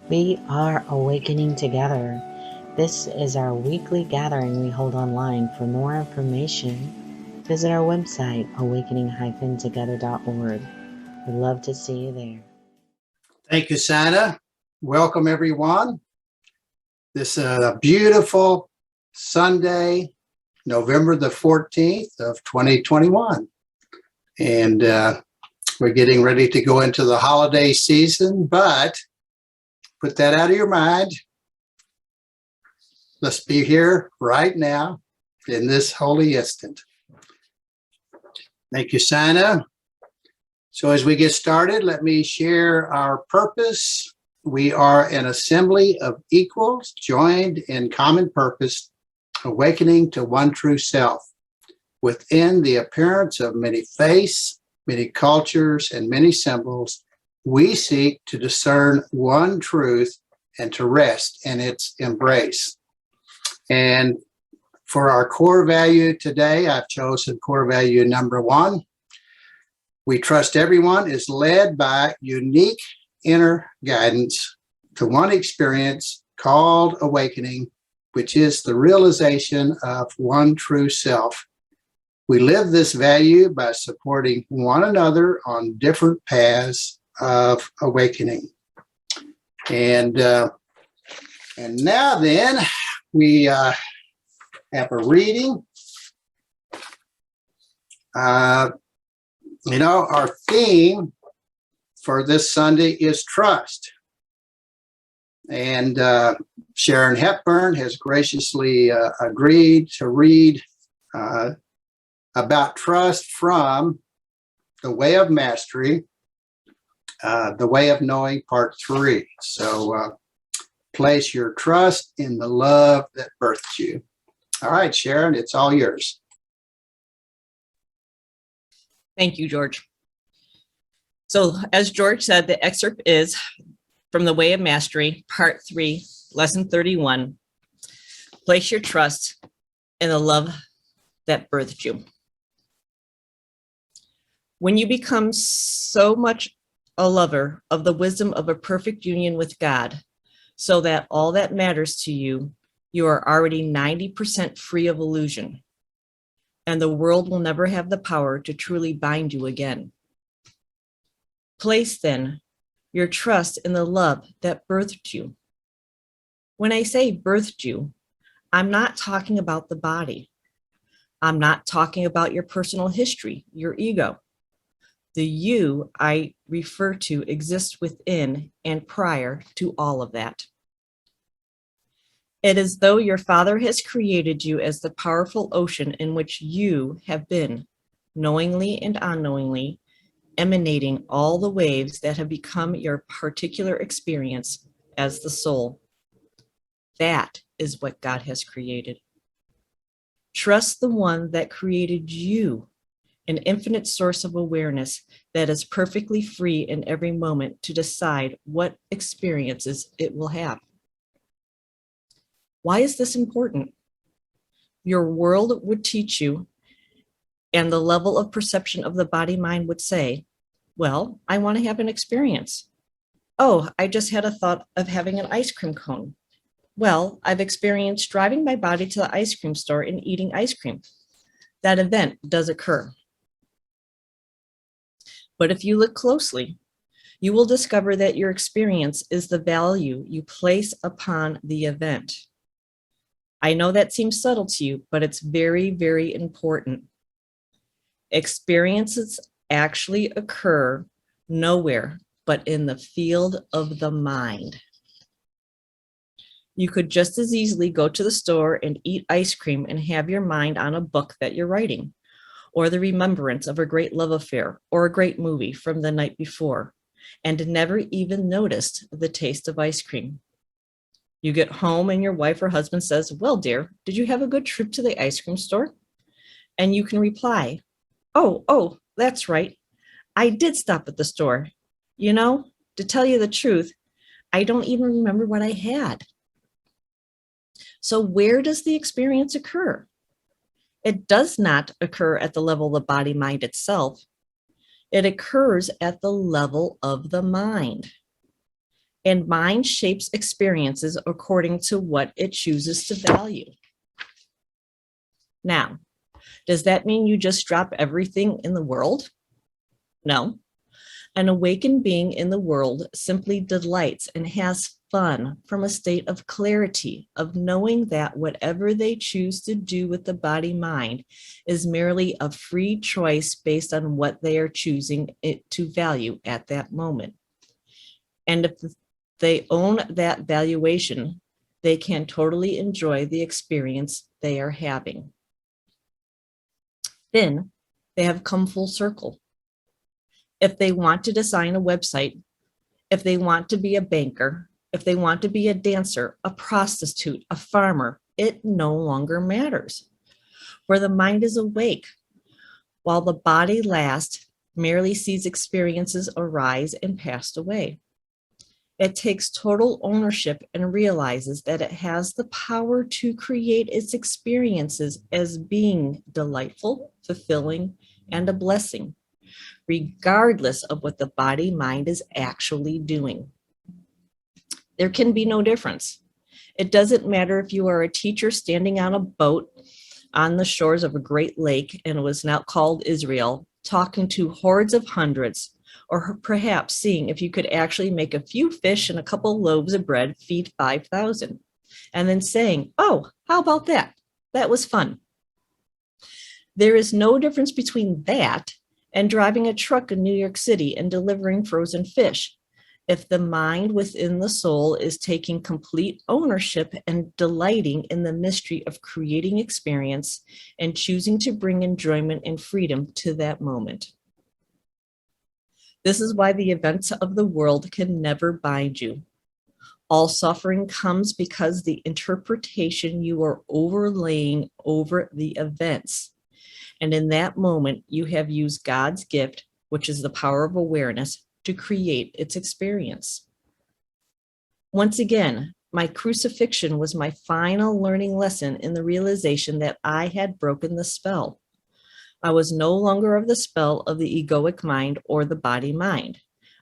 We are awakening together. This is our weekly gathering we hold online. For more information, visit our website, awakening-together.org. We'd love to see you there. Thank you, Santa. Welcome, everyone. This is a beautiful Sunday, November the 14th of 2021. And we're getting ready to go into the holiday season, but put that out of your mind. Let's be here right now in this holy instant. Thank you, Santa. So as we get started, let me share our purpose. We are an assembly of equals joined in common purpose, awakening to one true self. Within the appearance of many faiths, many cultures, and many symbols, we seek to discern one truth and to rest in its embrace. And for our core value today, I've chosen core value number 1. We trust everyone is led by unique inner guidance to one experience called awakening, which is the realization of one true self. We live this value by supporting one another on different paths of awakening. And now then, we have a reading. Our theme for this Sunday is trust. And Sharon Hepburn has graciously agreed to read about trust from The Way of Mastery, The Way of Knowing, Part 3. So place your trust in the love that birthed you. All right, Sharon, it's all yours. Thank you, George. So as George said, the excerpt is from The Way of Mastery, Part 3, Lesson 31. Place your trust in the love that birthed you. When you become so much a lover of the wisdom of a perfect union with God, so that all that matters to you, you are already 90% free of illusion, and the world will never have the power to truly bind you again. Place, then, your trust in the love that birthed you. When I say birthed you, I'm not talking about the body. I'm not talking about your personal history, your ego. The you I refer to exists within and prior to all of that. It is as though your Father has created you as the powerful ocean in which you have been, knowingly and unknowingly, emanating all the waves that have become your particular experience as the soul. That is what God has created. Trust the one that created you, an infinite source of awareness that is perfectly free in every moment to decide what experiences it will have. Why is this important? Your world would teach you, and the level of perception of the body-mind would say, well, I want to have an experience. Oh, I just had a thought of having an ice cream cone. Well, I've experienced driving my body to the ice cream store and eating ice cream. That event does occur. But if you look closely, you will discover that your experience is the value you place upon the event. I know that seems subtle to you, but it's very, very important. Experiences actually occur nowhere but in the field of the mind. You could just as easily go to the store and eat ice cream and have your mind on a book that you're writing, or the remembrance of a great love affair or a great movie from the night before, and never even noticed the taste of ice cream. You get home and your wife or husband says, well, dear, did you have a good trip to the ice cream store? And you can reply, oh, that's right. I did stop at the store. You know, to tell you the truth, I don't even remember what I had. So where does the experience occur? It does not occur at the level of the body-mind itself. It occurs at the level of the mind. And mind shapes experiences according to what it chooses to value. Now, does that mean you just drop everything in the world? No. An awakened being in the world simply delights and has fun from a state of clarity, of knowing that whatever they choose to do with the body-mind is merely a free choice based on what they are choosing it to value at that moment. And if they own that valuation, they can totally enjoy the experience they are having. Then they have come full circle. If they want to design a website, if they want to be a banker, if they want to be a dancer, a prostitute, a farmer, it no longer matters. For the mind is awake, while the body last merely sees experiences arise and pass away. It takes total ownership and realizes that it has the power to create its experiences as being delightful, fulfilling, and a blessing, regardless of what the body-mind is actually doing. There can be no difference. It doesn't matter if you are a teacher standing on a boat on the shores of a great lake, and it was now called Israel, talking to hordes of hundreds, or perhaps seeing if you could actually make a few fish and a couple loaves of bread feed 5,000, and then saying, oh, how about that? That was fun. There is no difference between that and driving a truck in New York City and delivering frozen fish, if the mind within the soul is taking complete ownership and delighting in the mystery of creating experience and choosing to bring enjoyment and freedom to that moment. This is why the events of the world can never bind you. All suffering comes because the interpretation you are overlaying over the events. And in that moment, you have used God's gift, which is the power of awareness, to create its experience. Once again, my crucifixion was my final learning lesson in the realization that I had broken the spell. I was no longer of the spell of the egoic mind or the body mind.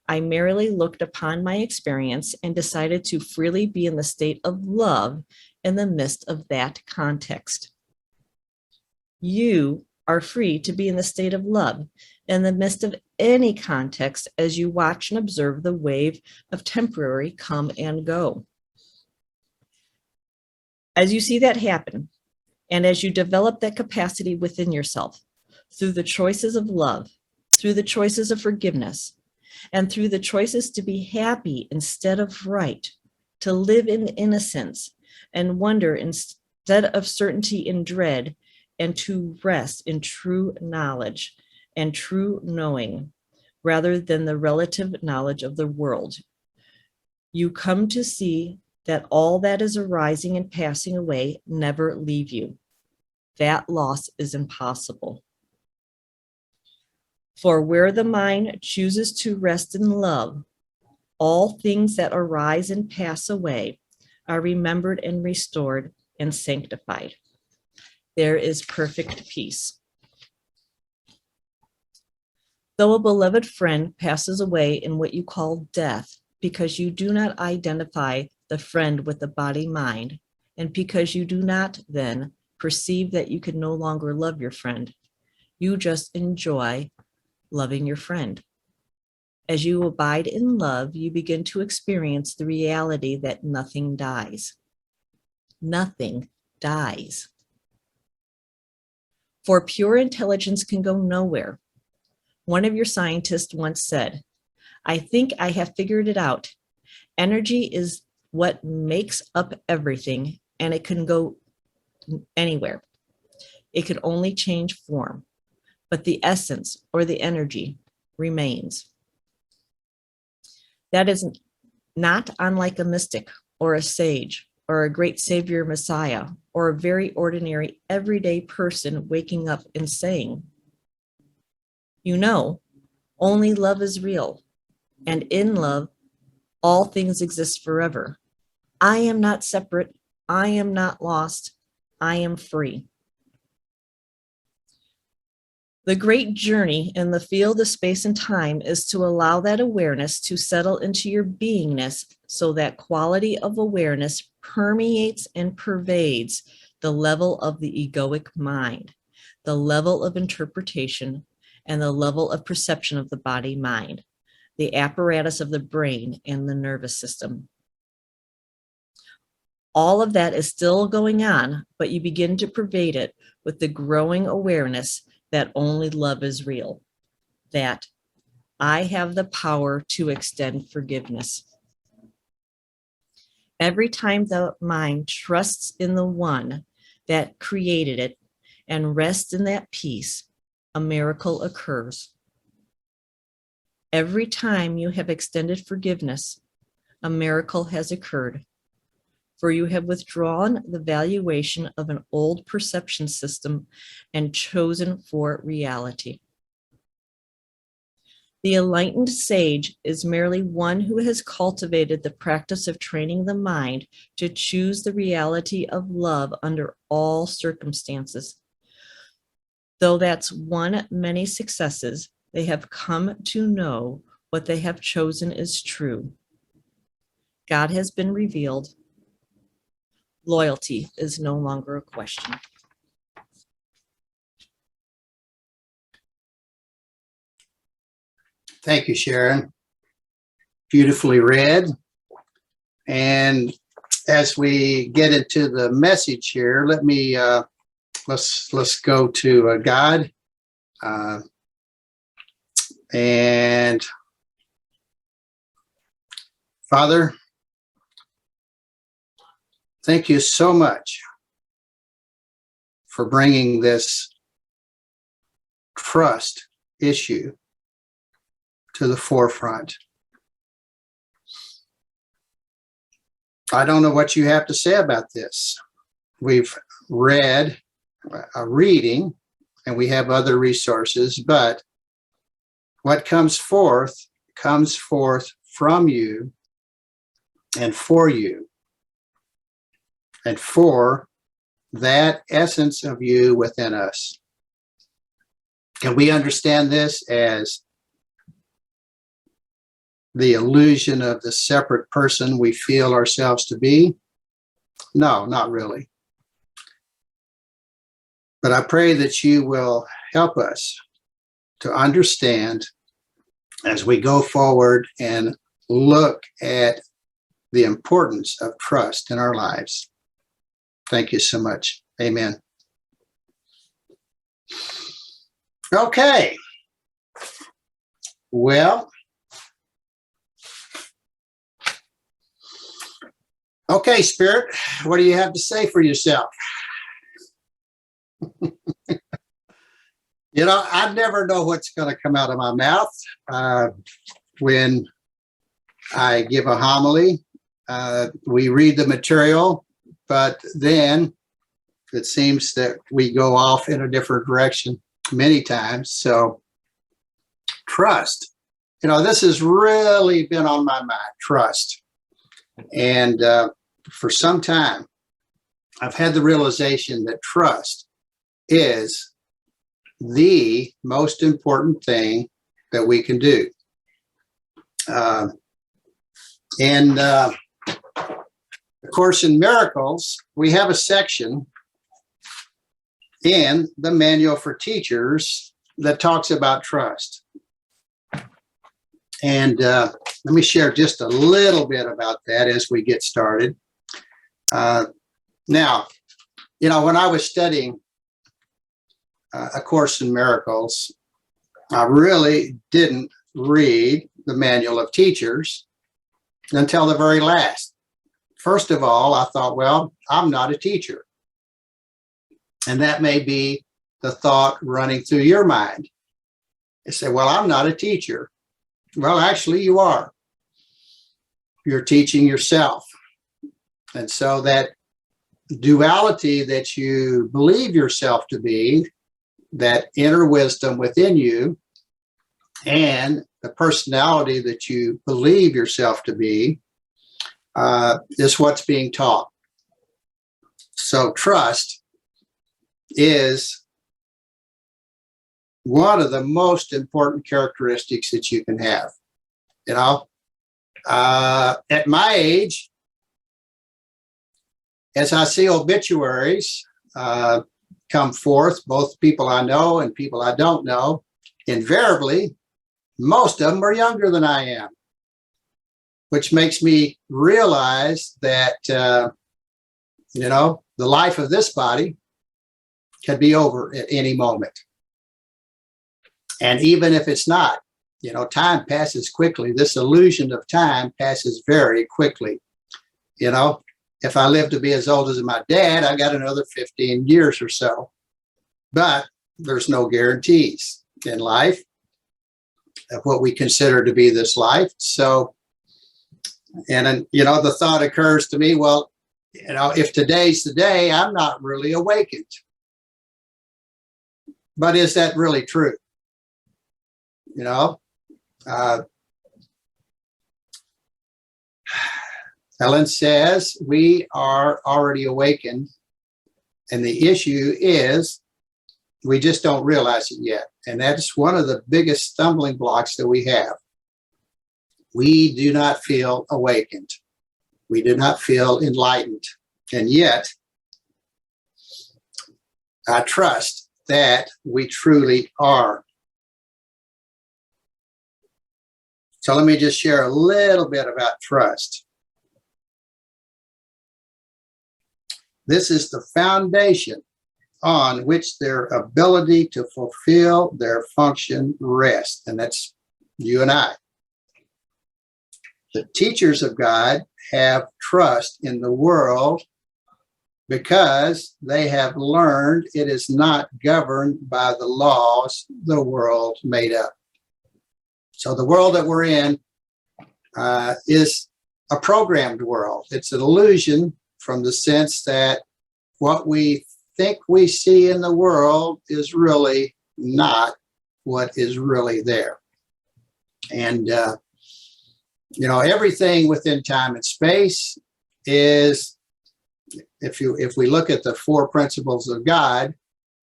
I merely looked upon my experience and decided to freely be in the state of love in the midst of that context. You are free to be in the state of love in the midst of any context as you watch and observe the wave of temporary come and go. As you see that happen, and as you develop that capacity within yourself, through the choices of love, through the choices of forgiveness, and through the choices to be happy instead of right, to live in innocence and wonder instead of certainty and dread, and to rest in true knowledge and true knowing, rather than the relative knowledge of the world. You come to see that all that is arising and passing away never leave you. That loss is impossible. For where the mind chooses to rest in love, all things that arise and pass away are remembered and restored and sanctified. There is perfect peace. Though a beloved friend passes away in what you call death, because you do not identify the friend with the body-mind, and because you do not then perceive that you can no longer love your friend, you just enjoy loving your friend. As you abide in love, you begin to experience the reality that nothing dies. Nothing dies. For pure intelligence can go nowhere. One of your scientists once said, I think I have figured it out. Energy is what makes up everything, and it can go anywhere. It could only change form, but the essence or the energy remains. That is not unlike a mystic or a sage or a great savior Messiah or a very ordinary everyday person waking up and saying, you know, only love is real, and in love, all things exist forever. I am not separate. I am not lost. I am free. The great journey in the field of space and time is to allow that awareness to settle into your beingness so that quality of awareness permeates and pervades the level of the egoic mind, the level of interpretation, and the level of perception of the body-mind, the apparatus of the brain and the nervous system. All of that is still going on, but you begin to pervade it with the growing awareness that only love is real, that I have the power to extend forgiveness. Every time the mind trusts in the one that created it and rests in that peace, a miracle occurs. Every time you have extended forgiveness, a miracle has occurred, for you have withdrawn the valuation of an old perception system and chosen for reality. The enlightened sage is merely one who has cultivated the practice of training the mind to choose the reality of love under all circumstances. Though that's won many successes, they have come to know what they have chosen is true. God has been revealed. Loyalty is no longer a question. Thank you, Sharon. Beautifully read. And as we get into the message here, let me let's go to God. And Father, thank you so much for bringing this trust issue to the forefront. I don't know what you have to say about this. We've read a reading and we have other resources, but what comes forth from you and for you, and for that essence of you within us. Can we understand this as the illusion of the separate person we feel ourselves to be? No, not really. But I pray that you will help us to understand as we go forward and look at the importance of trust in our lives. Thank you so much. Amen. Okay. Well, okay, Spirit, what do you have to say for yourself? You know, I never know what's going to come out of my mouth when I give a homily. We read the material, but then it seems that we go off in a different direction many times. So trust, you know, this has really been on my mind, trust. And for some time, I've had the realization that trust is the most important thing that we can do. In the Course in Miracles, we have a section in the Manual for Teachers that talks about trust. And let me share just a little bit about that as we get started. Now, you know, when I was studying A Course in Miracles, I really didn't read the Manual of Teachers until the very last. First of all, I thought, well, I'm not a teacher. And that may be the thought running through your mind. You say, well, I'm not a teacher. Well, actually, you are. You're teaching yourself. And so that duality that you believe yourself to be, that inner wisdom within you, and the personality that you believe yourself to be, is what's being taught. So trust is one of the most important characteristics that you can have. You know, At my age, as I see obituaries come forth, both people I know and people I don't know, invariably, most of them are younger than I am, which makes me realize that, the life of this body can be over at any moment. And even if it's not, time passes quickly. This illusion of time passes very quickly. If I live to be as old as my dad, I got another 15 years or so. But there's no guarantees in life of what we consider to be this life. So, the thought occurs to me, well, if today's the day, I'm not really awakened. But is that really true? Helen says we are already awakened, and the issue is we just don't realize it yet. And that's one of the biggest stumbling blocks that we have. We do not feel awakened. We do not feel enlightened. And yet, I trust that we truly are. So let me just share a little bit about trust. This is the foundation on which their ability to fulfill their function rests. And that's you and I. The teachers of God have trust in the world because they have learned it is not governed by the laws the world made up. So the world that we're in is a programmed world. It's an illusion from the sense that what we think we see in the world is really not what is really there. And, everything within time and space is, if we look at the four principles of God,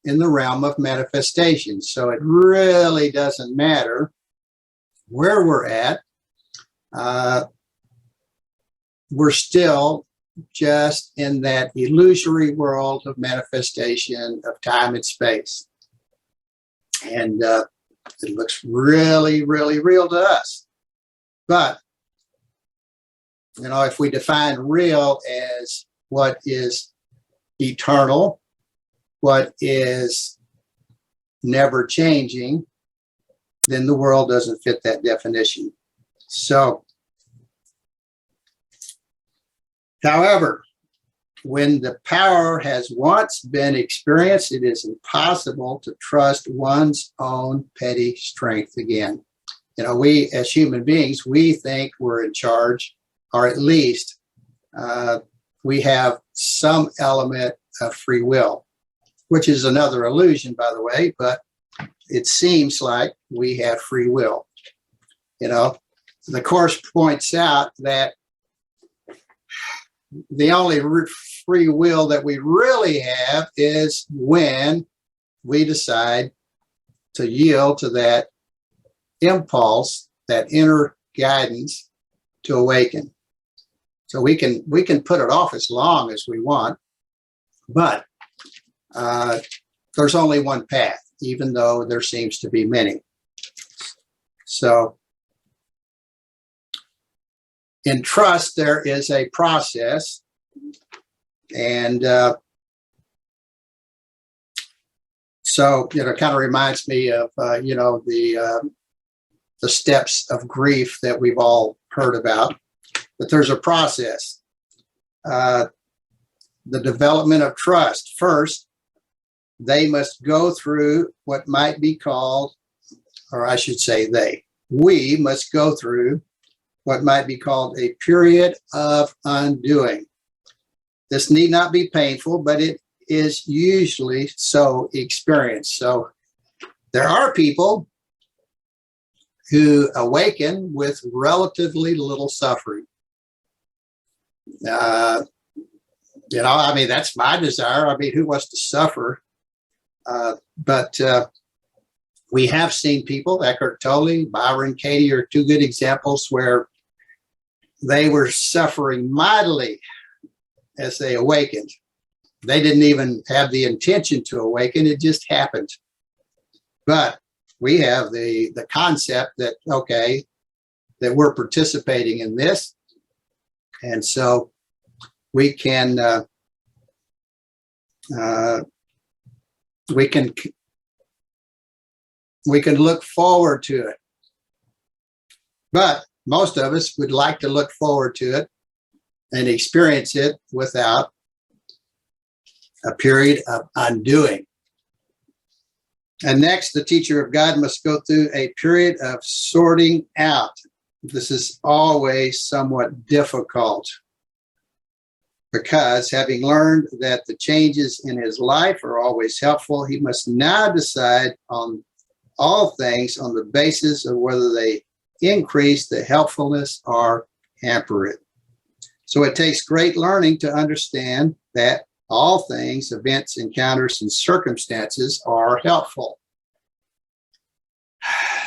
in the realm of manifestation. So it really doesn't matter where we're at. We're still just in that illusory world of manifestation of time and space. And it looks really, really real to us. But, if we define real as what is eternal, what is never changing, then the world doesn't fit that definition. So, however, when the power has once been experienced, it is impossible to trust one's own petty strength again. We as human beings, we think we're in charge, or at least we have some element of free will, which is another illusion, by the way, but it seems like we have free will. The Course points out that the only free will that we really have is when we decide to yield to that impulse, that inner guidance to awaken. So we can put it off as long as we want, but there's only one path, even though there seems to be many. So in trust, there is a process, and so kind of reminds me of the steps of grief that we've all heard about. But there's a process. The development of trust. First, they must go through what might be called, or I should say we must go through what might be called a period of undoing. This need not be painful, but it is usually so experienced. So there are people who awaken with relatively little suffering. That's my desire. Who wants to suffer? But we have seen people, Eckhart Tolle, Byron, Katie are two good examples where they were suffering mightily as they awakened. They didn't even have the intention to awaken, it just happened. But we have the concept that, okay, that we're participating in this. And so we can look forward to it. But most of us would like to look forward to it and experience it without a period of undoing. And next, the teacher of God must go through a period of sorting out. This is always somewhat difficult because having learned that the changes in his life are always helpful, he must now decide on all things on the basis of whether they increase the helpfulness or hamper it. So it takes great learning to understand that all things, events, encounters, and circumstances are helpful.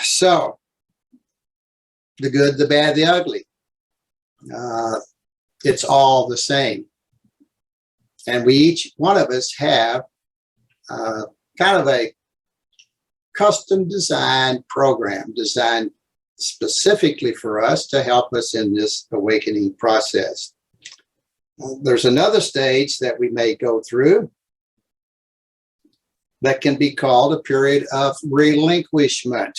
So, the good, the bad, the ugly. It's all the same. And we each one of us have kind of a custom designed program designed specifically for us to help us in this awakening process. There's another stage that we may go through that can be called a period of relinquishment.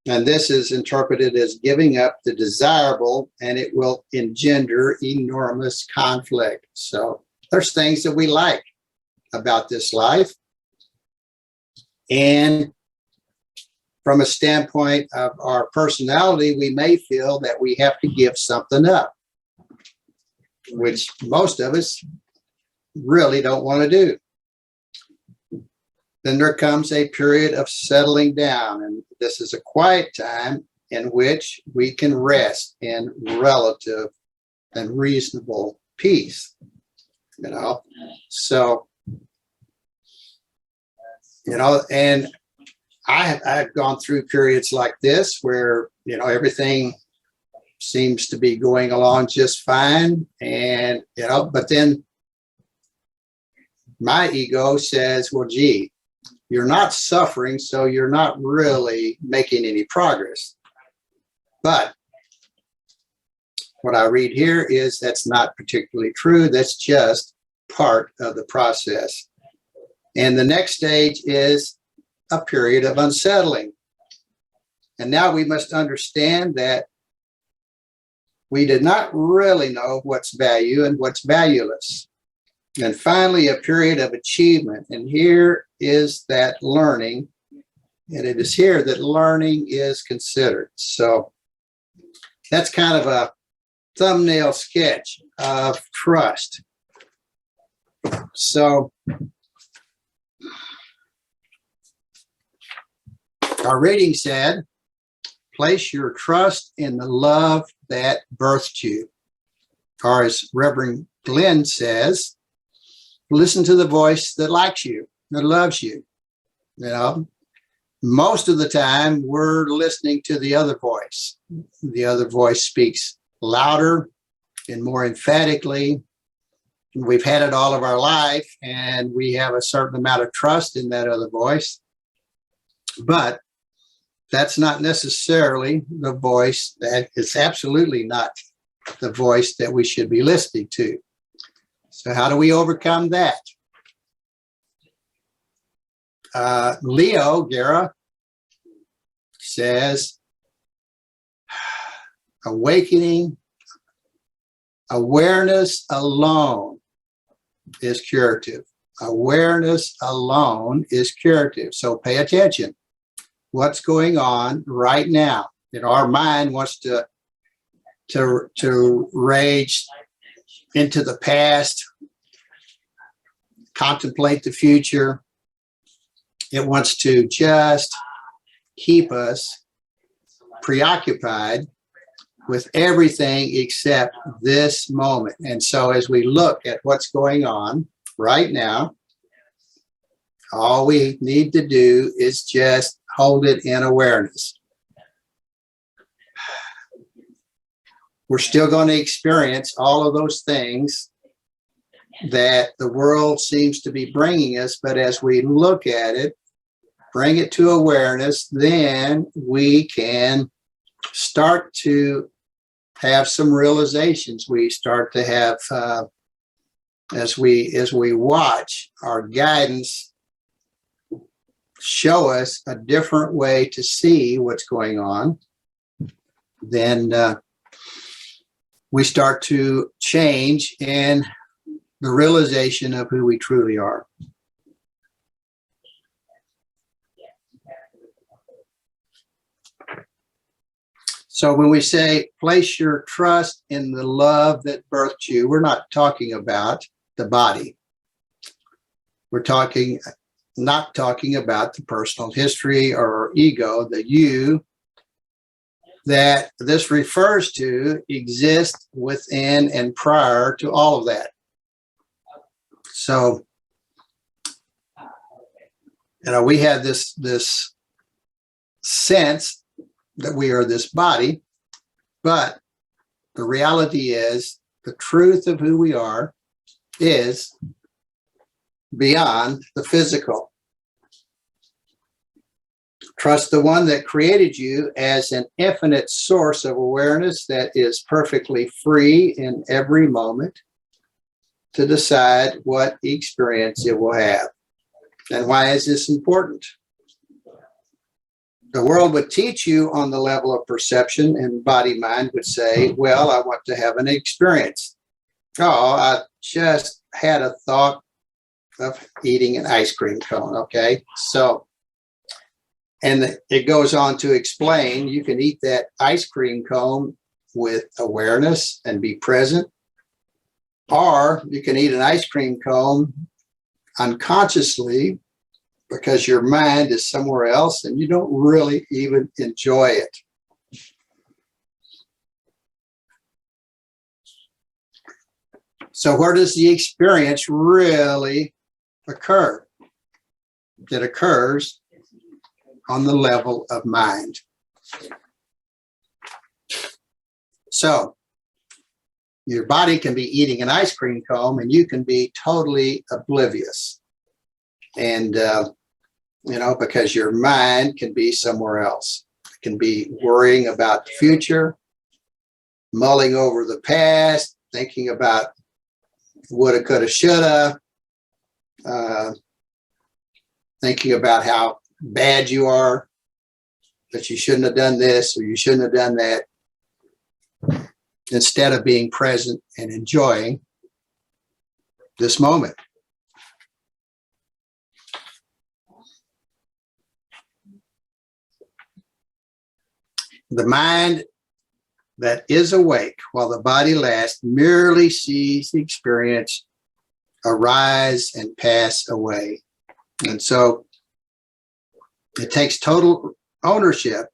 And this is interpreted as giving up the desirable, and it will engender enormous conflict. So there's things that we like about this life. And from a standpoint of our personality, we may feel that we have to give something up, which most of us really don't want to do. Then there comes a period of settling down, and this is a quiet time in which we can rest in relative and reasonable peace. So, and I've gone through periods like this where, everything seems to be going along just fine. And, but then my ego says, well, gee, you're not suffering, so you're not really making any progress. But what I read here is that's not particularly true. That's just part of the process. And the next stage is a period of unsettling. And now we must understand that we did not really know what's value and what's valueless. And finally, a period of achievement. And here is that learning. And it is here that learning is considered. So that's kind of a thumbnail sketch of trust. So our reading said, place your trust in the love that birthed you. Or as Reverend Glenn says, listen to the voice that likes you, that loves you. Most of the time we're listening to the other voice. The other voice speaks louder and more emphatically. We've had it all of our life, and we have a certain amount of trust in that other voice. But that's not necessarily the voice that is absolutely not the voice that we should be listening to. So how do we overcome that? Leo Guerra says, awakening, awareness alone is curative. Awareness alone is curative. So pay attention. What's going on right now? Our mind wants to rage into the past, contemplate the future. It wants to just keep us preoccupied with everything except this moment. And so as we look at what's going on right now, all we need to do is just hold it in awareness. we're still going to experience all of those things that the world seems to be bringing us. But as we look at it, bring it to awareness, then we can start to have some realizations. We start to have, as we watch our guidance show us a different way to see what's going on, then we start to change in the realization of who we truly are. So when we say place your trust in the love that birthed you, we're not talking about the body. We're not talking about the personal history or ego, the you that this refers to exists within and prior to all of that. So, we have this sense that we are this body, but the reality is the truth of who we are is beyond the physical. Trust the one that created you as an infinite source of awareness that is perfectly free in every moment to decide what experience it will have. And why is this important? The world would teach you on the level of perception, and body-mind would say, well, I want to have an experience. Oh, I just had a thought of eating an ice cream cone, okay? So, and it goes on to explain, you can eat that ice cream cone with awareness and be present, or you can eat an ice cream cone unconsciously because your mind is somewhere else and you don't really even enjoy it. So where does the experience really occur? It occurs on the level of mind. So your body can be eating an ice cream cone and you can be totally oblivious. And, because your mind can be somewhere else. It can be worrying about the future, mulling over the past, thinking about woulda, coulda, shoulda, thinking about how bad you are, that you shouldn't have done this or you shouldn't have done that, instead of being present and enjoying this moment. The mind that is awake while the body lasts merely sees the experience arise and pass away. And so it takes total ownership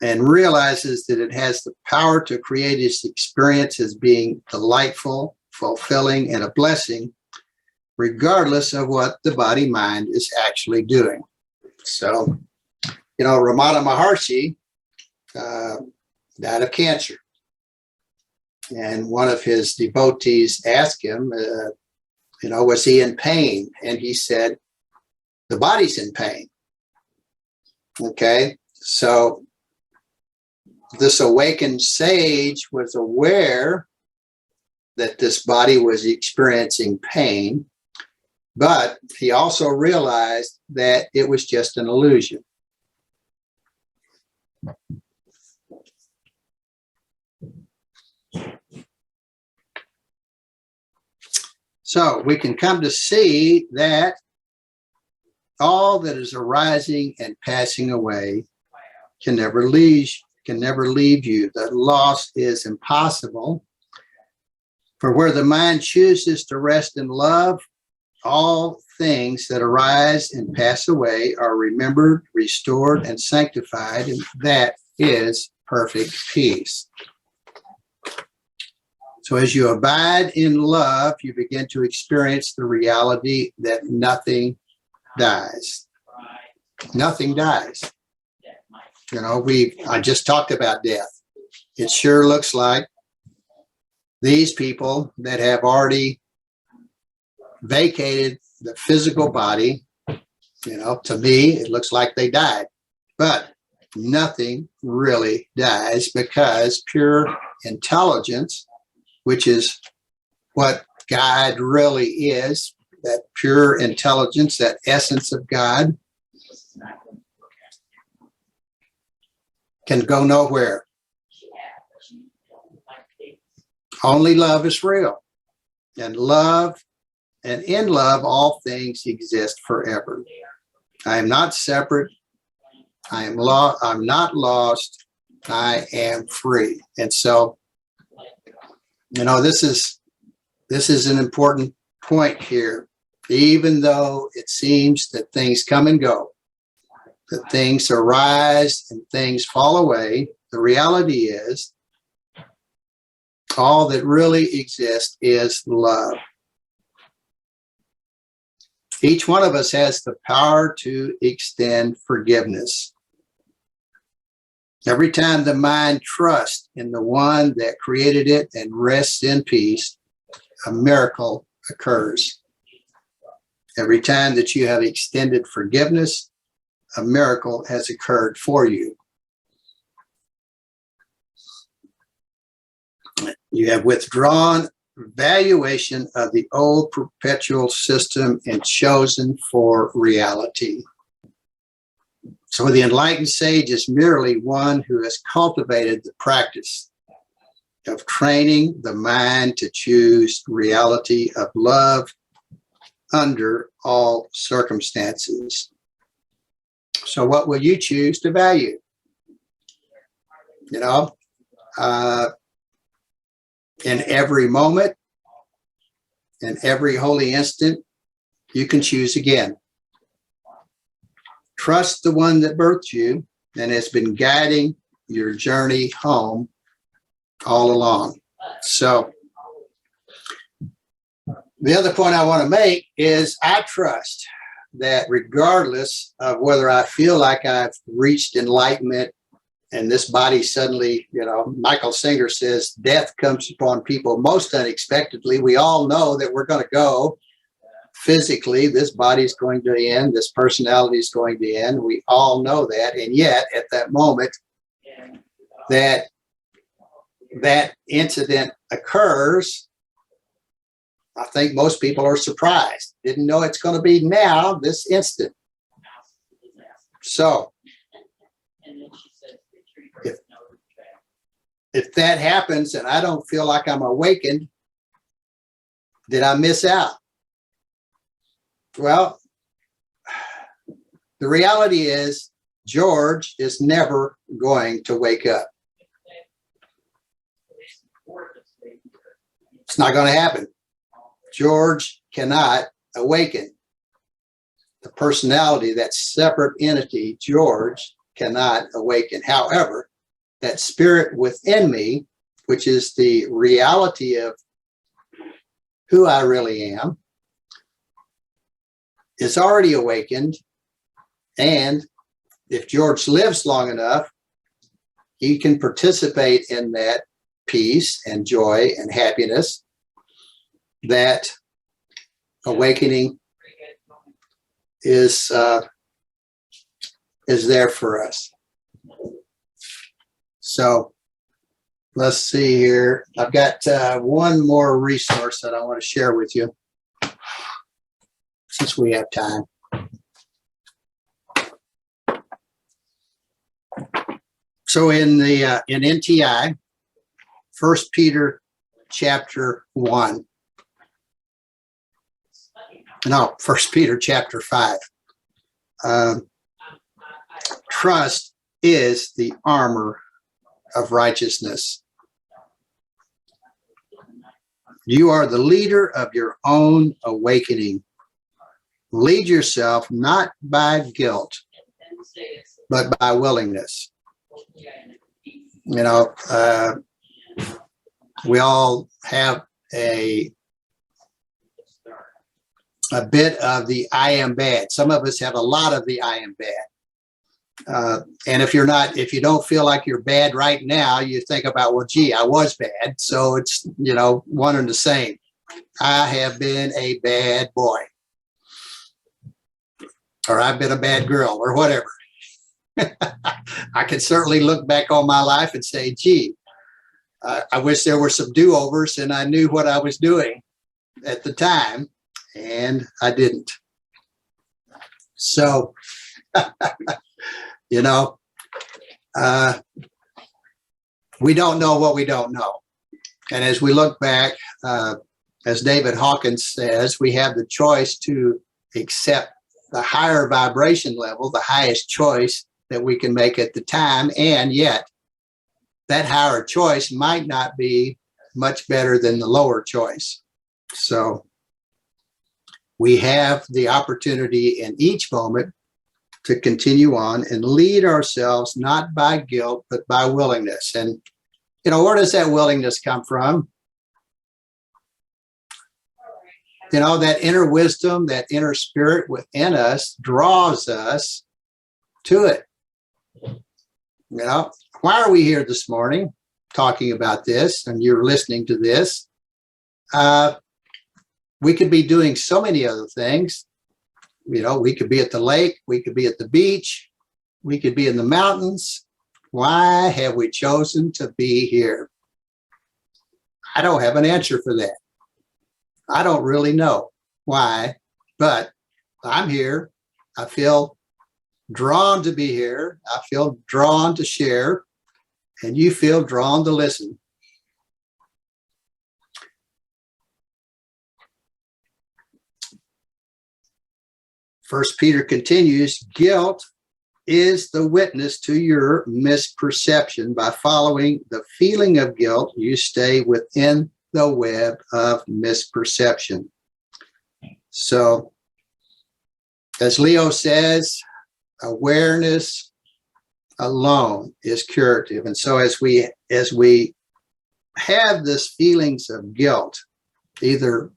and realizes that it has the power to create its experience as being delightful, fulfilling, and a blessing, regardless of what the body-mind is actually doing. So, Ramana Maharshi died of cancer. And one of his devotees asked him, was he in pain? And he said, the body's in pain. Okay, so this awakened sage was aware that this body was experiencing pain, but he also realized that it was just an illusion. So we can come to see that all that is arising and passing away can never leave you. The loss is impossible. For where the mind chooses to rest in love, all things that arise and pass away are remembered, restored, and sanctified, and that is perfect peace. So as you abide in love, you begin to experience the reality that nothing dies. Nothing dies. I just talked about death. it sure looks like these people that have already vacated the physical body, to me, it looks like they died. But nothing really dies, because pure intelligence, which is what God really is, that pure intelligence, that essence of God, can go nowhere. Only love is real. And in love, all things exist forever. I am not separate. I'm not lost. I am free. And so, this is an important point here. Even though it seems that things come and go, that things arise and things fall away, the reality is all that really exists is love. Each one of us has the power to extend forgiveness. Every time the mind trusts in the one that created it and rests in peace, a miracle occurs. Every time that you have extended forgiveness, a miracle has occurred for you. You have withdrawn valuation of the old perpetual system and chosen for reality. So the enlightened sage is merely one who has cultivated the practice of training the mind to choose reality of love under all circumstances. So what will you choose to value? In every moment, in every holy instant, you can choose again. Trust the one that birthed you and has been guiding your journey home all along. So the other point I want to make is I trust that regardless of whether I feel like I've reached enlightenment and this body suddenly, Michael Singer says, death comes upon people most unexpectedly. We all know that we're going to go physically. This body is going to end. This personality is going to end. We all know that. And yet at that moment that incident occurs, I think most people are surprised. Didn't know it's going to be now, this instant. So if that happens and I don't feel like I'm awakened, did I miss out? Well, the reality is George is never going to wake up. It's not going to happen. George cannot awaken. The personality, that separate entity, George, cannot awaken. However, that spirit within me, which is the reality of who I really am, is already awakened. And if George lives long enough, he can participate in that peace and joy and happiness. That awakening is there for us. So let's see here. I've got one more resource that I want to share with you, since we have time. So in NTI, 1 Peter chapter 1. No, 1 Peter chapter 5. Trust is the armor of righteousness. You are the leader of your own awakening. Lead yourself not by guilt, but by willingness. We all have a bit of the I am bad. Some of us have a lot of the I am bad. And if you don't feel like you're bad right now, you think about, well, gee, I was bad. So it's, one and the same. I have been a bad boy, or I've been a bad girl, or whatever. I can certainly look back on my life and say, gee, I wish there were some do-overs and I knew what I was doing at the time, and I didn't. So, we don't know what we don't know. And as we look back, as David Hawkins says, we have the choice to accept the higher vibration level, the highest choice that we can make at the time. And yet that higher choice might not be much better than the lower choice. So we have the opportunity in each moment to continue on and lead ourselves, not by guilt, but by willingness. And, where does that willingness come from? That inner wisdom, that inner spirit within us draws us to it. Why are we here this morning talking about this and you're listening to this? We could be doing so many other things. We could be at the lake, we could be at the beach, we could be in the mountains. Why have we chosen to be here? I don't have an answer for that. I don't really know why, but I'm here. I feel drawn to be here. I feel drawn to share, and you feel drawn to listen. First Peter continues, guilt is the witness to your misperception. By following the feeling of guilt, you stay within the web of misperception. So, as Leo says, awareness alone is curative. And so as we have this feelings of guilt, either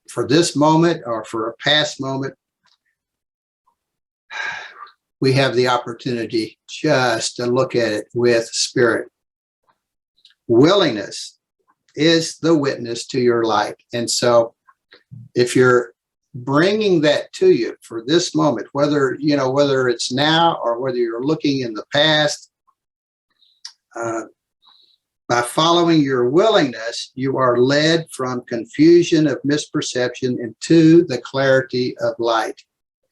for this moment or for a past moment, we have the opportunity just to look at it with spirit. Willingness is the witness to your life. And so if you're bringing that to you for this moment, whether it's now or whether you're looking in the past, by following your willingness, you are led from confusion of misperception into the clarity of light.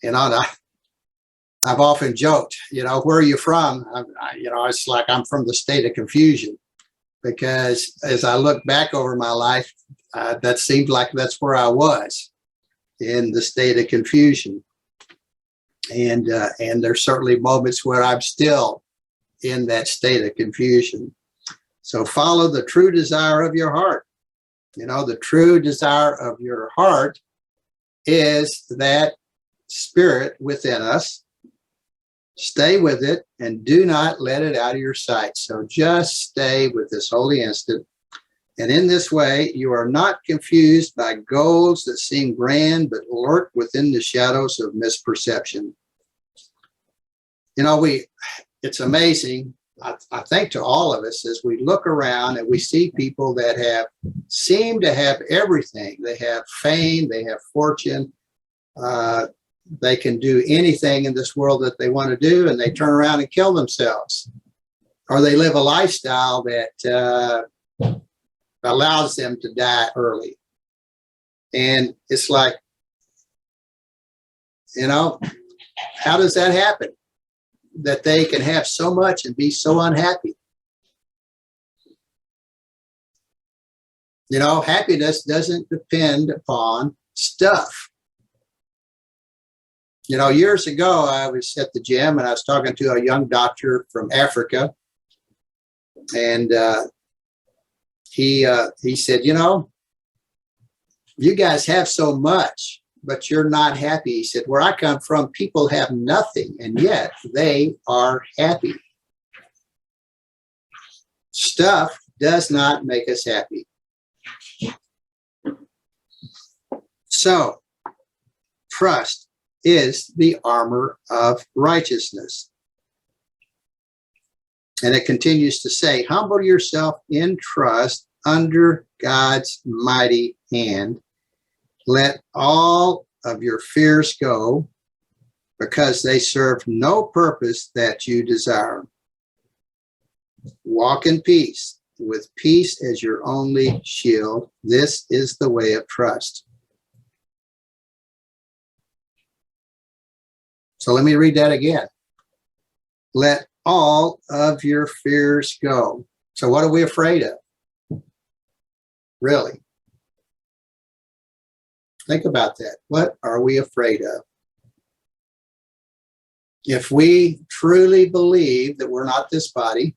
And I've often joked, where are you from? It's like I'm from the state of confusion, because as I look back over my life, that seemed like that's where I was, in the state of confusion. And there's certainly moments where I'm still in that state of confusion. So follow the true desire of your heart. The true desire of your heart is that spirit within us. Stay with it and do not let it out of your sight. So just stay with this holy instant. And in this way, you are not confused by goals that seem grand, but lurk within the shadows of misperception. It's amazing, I think, to all of us, as we look around and we see people that seem to have everything. They have fame, they have fortune, they can do anything in this world that they want to do, and they turn around and kill themselves. Or they live a lifestyle that allows them to die early. And it's like, how does that happen? That they can have so much and be so unhappy. Happiness doesn't depend upon stuff. Years ago, I was at the gym and I was talking to a young doctor from Africa. And he said, you guys have so much, but you're not happy. He said, where I come from, people have nothing, and yet they are happy. Stuff does not make us happy. So, trust is the armor of righteousness. And it continues to say, humble yourself in trust under God's mighty hand. Let all of your fears go, because they serve no purpose that you desire. Walk in peace, with peace as your only shield. This is the way of trust. So let me read that again. Let all of your fears go. So what are we afraid of? Really? Think about that. What are we afraid of? If we truly believe that we're not this body,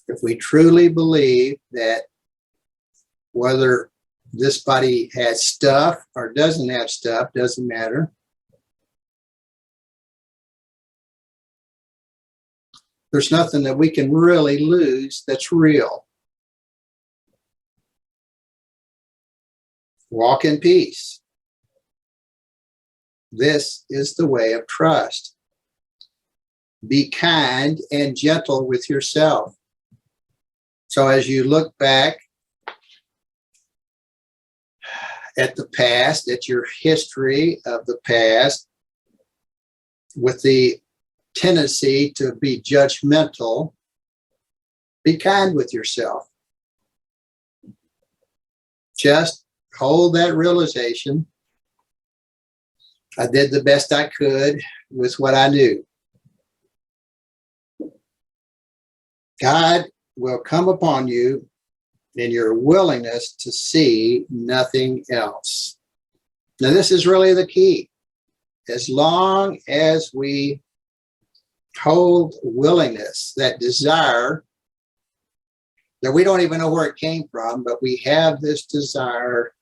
if we truly believe that whether this body has stuff or doesn't have stuff, doesn't matter, there's nothing that we can really lose that's real. Walk in peace. This is the way of trust. Be kind and gentle with yourself. So as you look back at the past, at your history of the past, with the tendency to be judgmental, be kind with yourself. Just hold that realization. I did the best I could with what I knew. God will come upon you in your willingness to see nothing else. Now, this is really the key. As long as we hold willingness, that desire that we don't even know where it came from, but we have this desire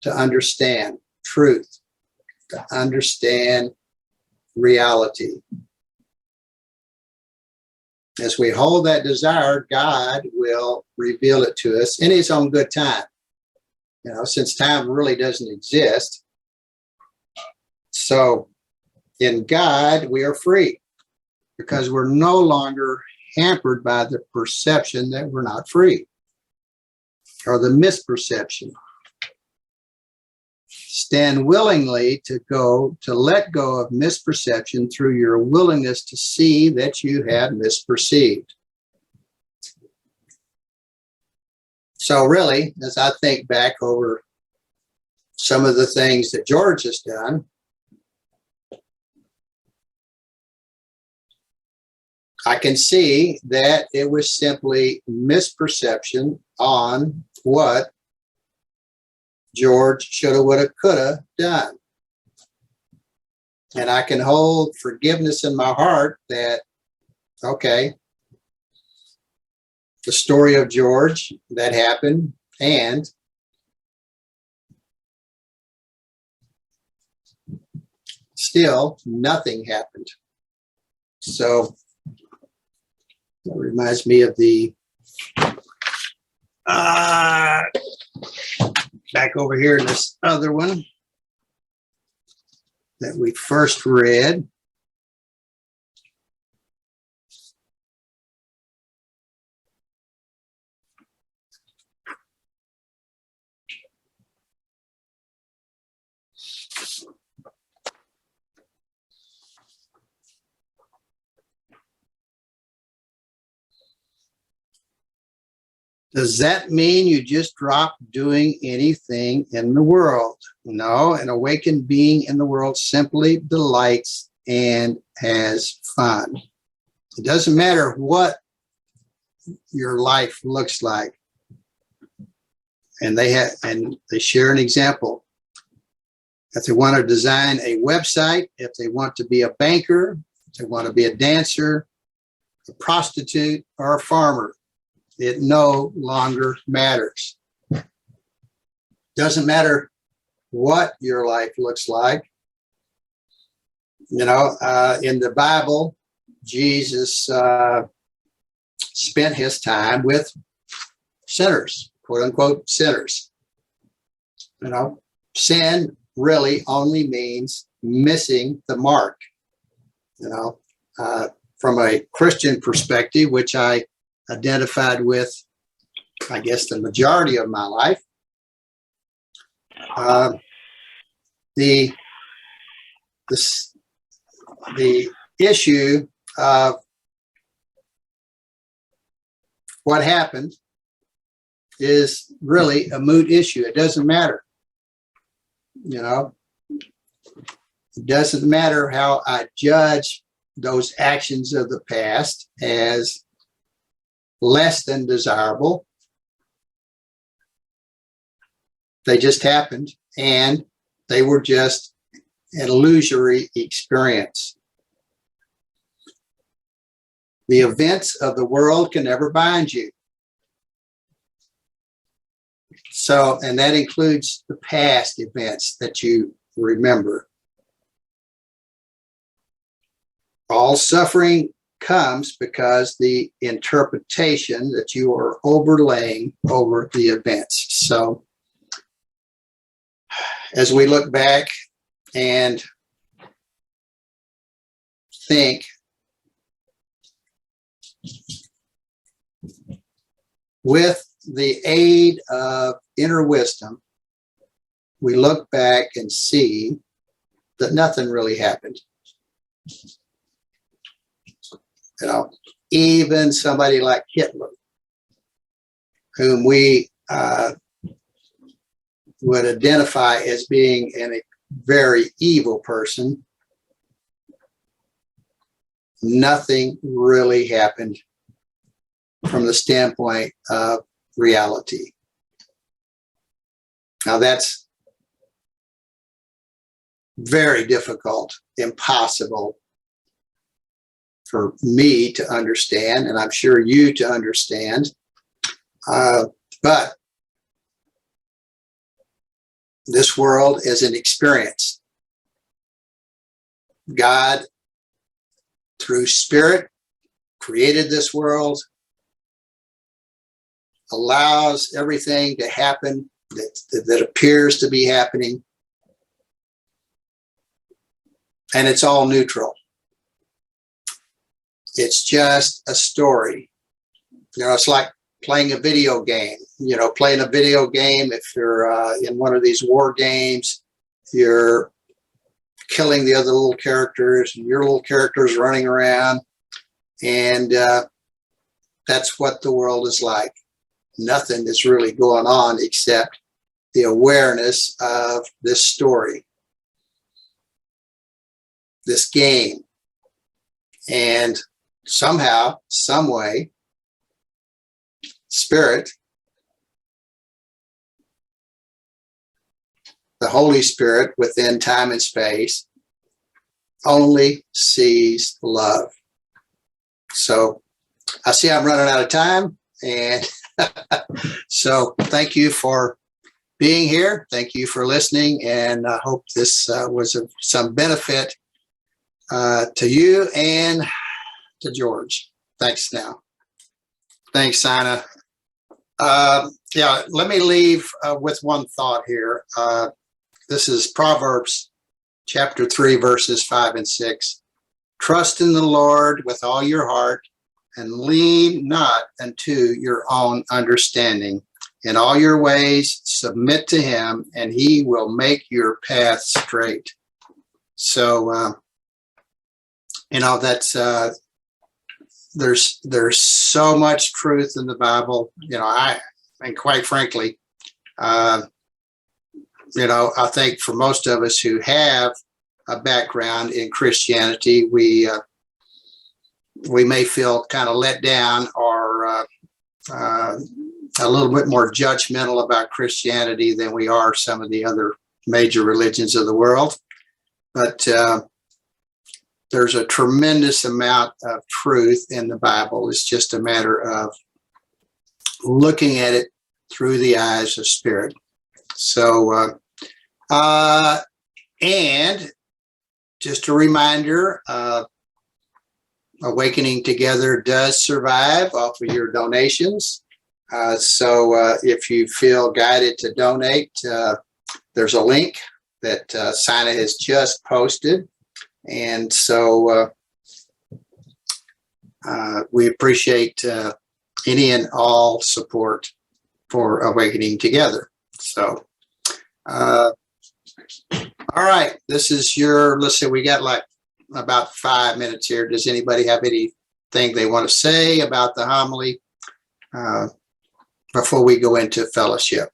to understand truth, to understand reality. As we hold that desire, God will reveal it to us in his own good time. You know, since time really doesn't exist. So in God, we are free because we're no longer hampered by the perception that we're not free, or the misperception. Stand willingly to let go of misperception through your willingness to see that you have misperceived. So really, as I think back over some of the things that George has done, I can see that it was simply misperception on what George shoulda, woulda, coulda done. And I can hold forgiveness in my heart that, okay, the story of George that happened, and still nothing happened. So that reminds me of the back over here in this other one that we first read. Does that mean you just drop doing anything in the world? No, an awakened being in the world simply delights and has fun. It doesn't matter what your life looks like. And they share an example. If they want to design a website, if they want to be a banker, if they want to be a dancer, a prostitute, or a farmer, it no longer matters. Doesn't matter what your life looks like. You know, in the Bible, Jesus spent his time with sinners, quote unquote sinners. You know, sin really only means missing the mark. You know, from a Christian perspective, which I identified with, I guess, the majority of my life. The issue of what happened is really a moot issue. It doesn't matter. You know, it doesn't matter how I judge those actions of the past as less than desirable. They just happened, and they were just an illusory experience. The events of the world can never bind you. So, and that includes the past events that you remember. All suffering comes because the interpretation that you are overlaying over the events. So, as we look back and think, with the aid of inner wisdom, we look back and see that nothing really happened. You know, even somebody like Hitler, whom we would identify as being a very evil person, nothing really happened from the standpoint of reality. Now that's very difficult, impossible for me to understand, and I'm sure you to understand. But this world is an experience. God, through Spirit, created this world, allows everything to happen that appears to be happening, and it's all neutral. It's just a story. You know, it's like playing a video game. You know, playing a video game, if you're in one of these war games, you're killing the other little characters, and your little character's running around, and that's what the world is like. Nothing is really going on except the awareness of this story, this game. And somehow, some way, Spirit, the Holy Spirit within time and space, only sees love. So I see I'm running out of time, and so thank you for being here. Thank you for listening, and I hope this was of some benefit to you and to George. Thanks now. Thanks, Sina. Yeah, let me leave with one thought here. This is Proverbs chapter 3, verses 5 and 6. Trust in the Lord with all your heart, and lean not unto your own understanding. In all your ways, submit to him, and he will make your path straight. So, you know, that's, there's so much truth in the Bible. You know, and quite frankly, you know, I think for most of us who have a background in Christianity, we may feel kind of let down or a little bit more judgmental about Christianity than we are some of the other major religions of the world. But there's a tremendous amount of truth in the Bible. It's just a matter of looking at it through the eyes of Spirit. So, and just a reminder, Awakening Together does survive off of your donations. So if you feel guided to donate, there's a link that Sina has just posted. And so we appreciate any and all support for Awakening Together. So, all right, this is let's see, we got like about 5 minutes here. Does anybody have anything they want to say about the homily before we go into fellowship?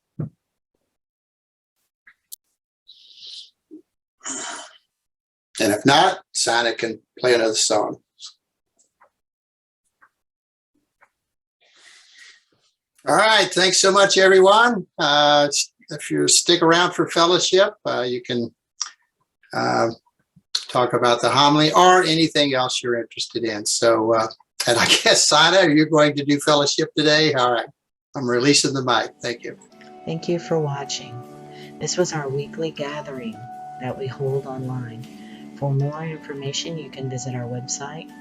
And if not, Sana can play another song. All right. Thanks so much, everyone. If you stick around for fellowship, you can talk about the homily or anything else you're interested in. So, and I guess, Sana, you're going to do fellowship today? All right. I'm releasing the mic. Thank you. Thank you for watching. This was our weekly gathering that we hold online. For more information, you can visit our website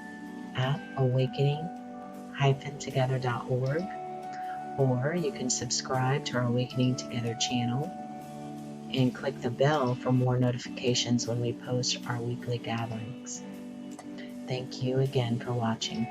at awakening-together.org, or you can subscribe to our Awakening Together channel and click the bell for more notifications when we post our weekly gatherings. Thank you again for watching.